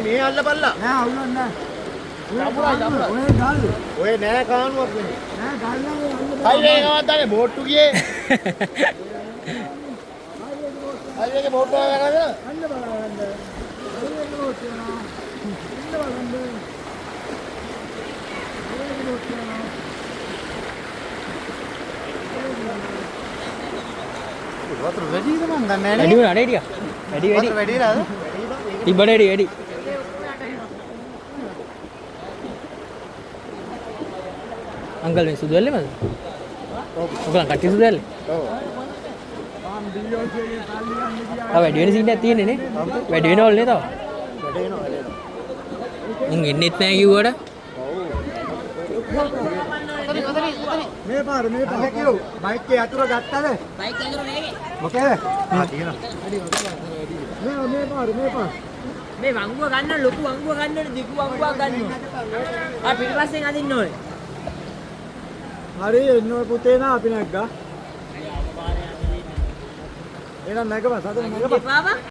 මේ අල්ලපල්ලා නෑ අවුලක් නෑ ඔය නෑ කානුවක් වෙන්නේ නෑ ගල්ලා හයිවේ එකවත් දාන්නේ බෝට්ටු ගියේ හයිවේ එකේ බෝට්ටු එක ගන්නද අන්න බලන්න හයිවේ එකේ බෝට්ටු යනවා ඉන්න බලන්න වතුර වැඩිද මන් දන්නේ නෑනේ වැඩි වුණා නේ ටික වැඩි වැඩිලාද තිබ්බට වැඩි अंकल में सुधर ले मतलब ओकला कट्टी सुधर ले हम वीडियो से ये तालियां मीडिया अब वीडियो ने सीन තියෙන්නේ නේ වැඩි වෙනවල නේ තව වැඩි වෙනවා උන් ඉන්නෙත් නැහැ කිව්වට මේ පාර කිව් බයික් එකේ අතුර ගත්තද බයික් අතුර නෑගේ මොකද තියෙනවා මේ පාර මේ වංගුව ගන්න ලොකු වංගුව ගන්න ඕනේ දිගු වංගුවක් ගන්න ඕනේ පිටිපස්සෙන් අදින්න ඕනේ හරි එන්නෝ පුතේ නා අපි නැග්ගා එහෙනම් නැගපන් සතුට නැගපන්